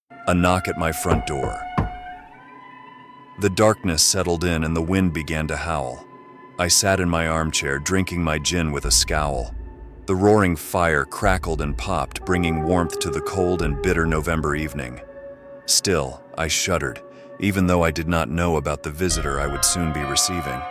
A knock at my front door. The darkness settled in and the wind began to howl. I sat in my armchair, drinking my gin with a scowl. The roaring fire crackled and popped, bringing warmth to the cold and bitter November evening. Still, I shuddered, even though I did not know about the visitor I would soon be receiving.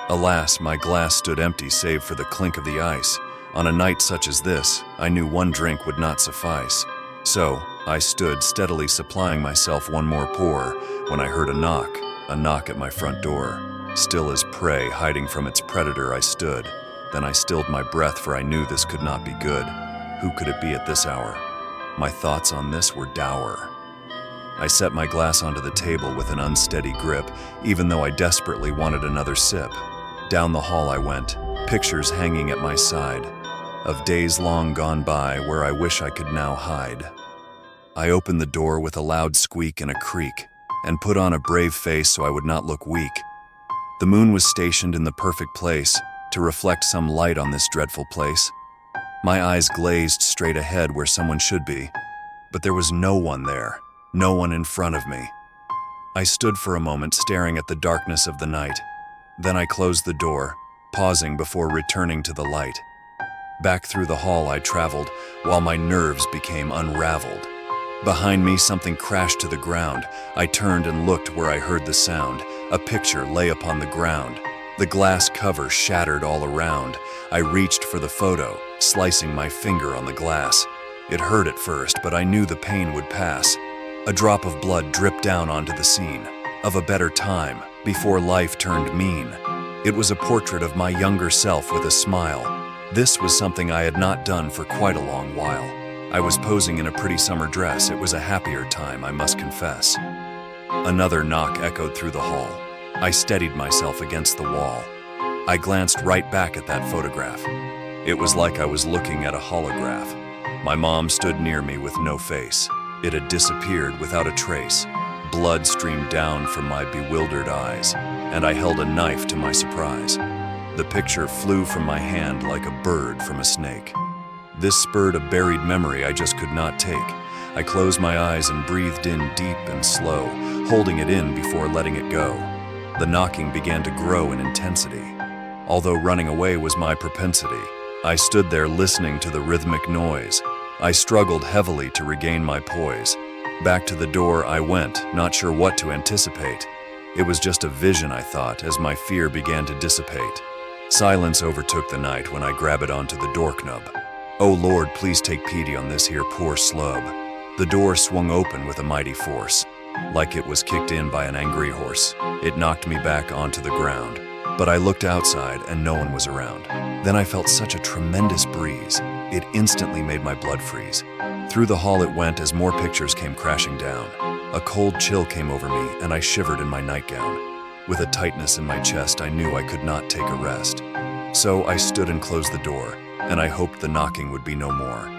Alas, my glass stood empty save for the clink of the ice. On a night such as this, I knew one drink would not suffice. So, I stood steadily supplying myself one more pour when I heard a knock at my front door. Still as prey, hiding from its predator, I stood. Then I stilled my breath, for I knew this could not be good. Who could it be at this hour? My thoughts on this were dour. I set my glass onto the table with an unsteady grip, even though I desperately wanted another sip. Down the hall I went, pictures hanging at my side, of days long gone by where I wish I could now hide. I opened the door with a loud squeak and a creak, and put on a brave face so I would not look weak. The moon was stationed in the perfect place to reflect some light on this dreadful place. My eyes glazed straight ahead where someone should be, but there was no one there, no one in front of me. I stood for a moment staring at the darkness of the night. Then I closed the door, pausing before returning to the light. Back through the hall I traveled, while my nerves became unraveled. Behind me, something crashed to the ground. I turned and looked where I heard the sound. A picture lay upon the ground. The glass cover shattered all around. I reached for the photo, slicing my finger on the glass. It hurt at first, but I knew the pain would pass. A drop of blood dripped down onto the scene, of a better time, before life turned mean. It was a portrait of my younger self with a smile. This was something I had not done for quite a long while. I was posing in a pretty summer dress. It was a happier time, I must confess. Another knock echoed through the hall. I steadied myself against the wall. I glanced right back at that photograph. It was like I was looking at a holograph. My mom stood near me with no face. It had disappeared without a trace. Blood streamed down from my bewildered eyes, and I held a knife to my surprise. The picture flew from my hand like a bird from a snake. This spurred a buried memory I just could not take. I closed my eyes and breathed in deep and slow, holding it in before letting it go. The knocking began to grow in intensity. Although running away was my propensity, I stood there listening to the rhythmic noise. I struggled heavily to regain my poise. Back to the door I went, not sure what to anticipate. It was just a vision, I thought, as my fear began to dissipate. Silence overtook the night when I grabbed onto the door knob. Oh Lord, please take pity on this here poor slub. The door swung open with a mighty force. Like it was kicked in by an angry horse. It knocked me back onto the ground. But I looked outside and no one was around. Then I felt such a tremendous breeze. It instantly made my blood freeze. Through the hall it went as more pictures came crashing down. A cold chill came over me and I shivered in my nightgown. With a tightness in my chest, I knew I could not take a rest. So I stood and closed the door, and I hoped the knocking would be no more.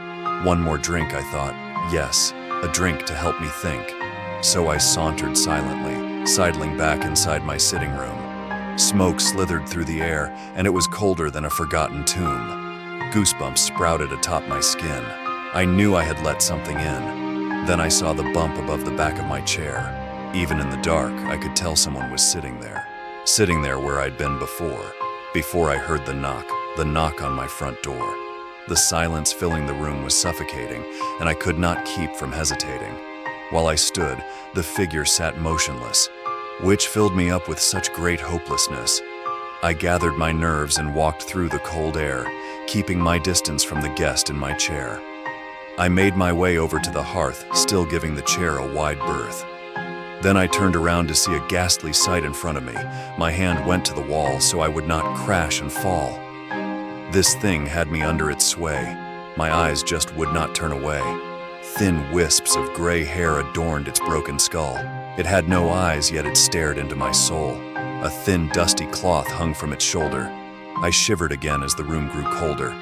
One more drink, I thought. Yes, a drink to help me think. So I sauntered silently, sidling back inside my sitting room. Smoke slithered through the air, and it was colder than a forgotten tomb. Goosebumps sprouted atop my skin. I knew I had let something in. Then I saw the bump above the back of my chair. Even in the dark, I could tell someone was sitting there where I'd been before I heard the knock on my front door. The silence filling the room was suffocating, and I could not keep from hesitating. While I stood, the figure sat motionless, which filled me up with such great hopelessness. I gathered my nerves and walked through the cold air, keeping my distance from the guest in my chair. I made my way over to the hearth, still giving the chair a wide berth. Then I turned around to see a ghastly sight in front of me. My hand went to the wall so I would not crash and fall. This thing had me under its sway. My eyes just would not turn away. Thin wisps of gray hair adorned its broken skull. It had no eyes, yet it stared into my soul. A thin, dusty cloth hung from its shoulder. I shivered again as the room grew colder.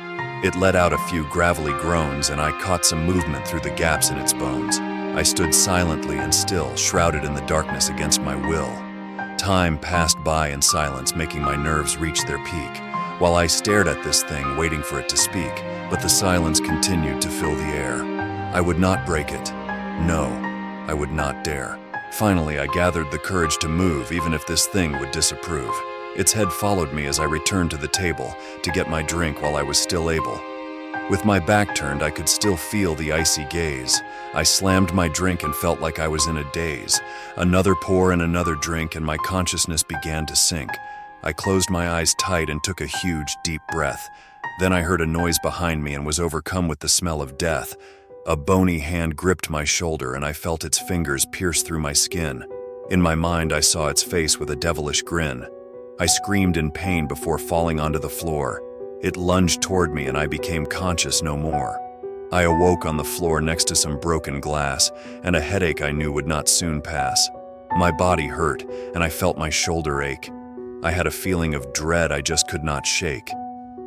It let out a few gravelly groans, and I caught some movement through the gaps in its bones. I stood silently and still, shrouded in the darkness against my will. Time passed by in silence, making my nerves reach their peak, while I stared at this thing, waiting for it to speak, but the silence continued to fill the air. I would not break it. No, I would not dare. Finally, I gathered the courage to move, even if this thing would disapprove. Its head followed me as I returned to the table to get my drink while I was still able. With my back turned, I could still feel the icy gaze. I slammed my drink and felt like I was in a daze. Another pour and another drink, and my consciousness began to sink. I closed my eyes tight and took a huge, deep breath. Then I heard a noise behind me and was overcome with the smell of death. A bony hand gripped my shoulder, and I felt its fingers pierce through my skin. In my mind, I saw its face with a devilish grin. I screamed in pain before falling onto the floor. It lunged toward me, and I became conscious no more. I awoke on the floor next to some broken glass, and a headache I knew would not soon pass. My body hurt, and I felt my shoulder ache. I had a feeling of dread I just could not shake.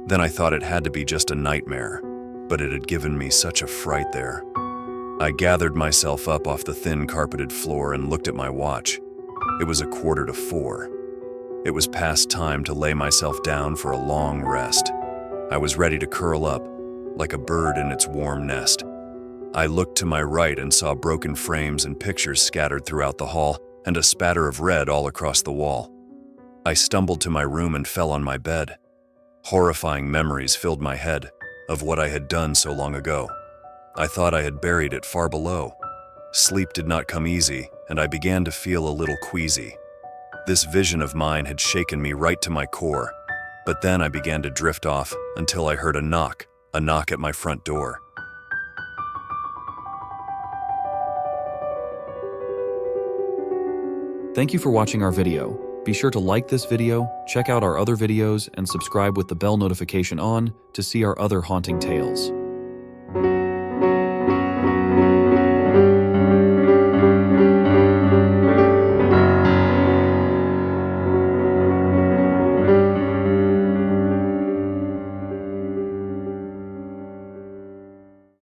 Then I thought it had to be just a nightmare, but it had given me such a fright there. I gathered myself up off the thin carpeted floor and looked at my watch. It was 3:45. It was past time to lay myself down for a long rest. I was ready to curl up, like a bird in its warm nest. I looked to my right and saw broken frames and pictures scattered throughout the hall, and a spatter of red all across the wall. I stumbled to my room and fell on my bed. Horrifying memories filled my head of what I had done so long ago. I thought I had buried it far below. Sleep did not come easy, and I began to feel a little queasy. This vision of mine had shaken me right to my core, but then I began to drift off until I heard a knock at my front door. Thank you for watching our video. Be sure to like this video, check out our other videos, and subscribe with the bell notification on to see our other haunting tales.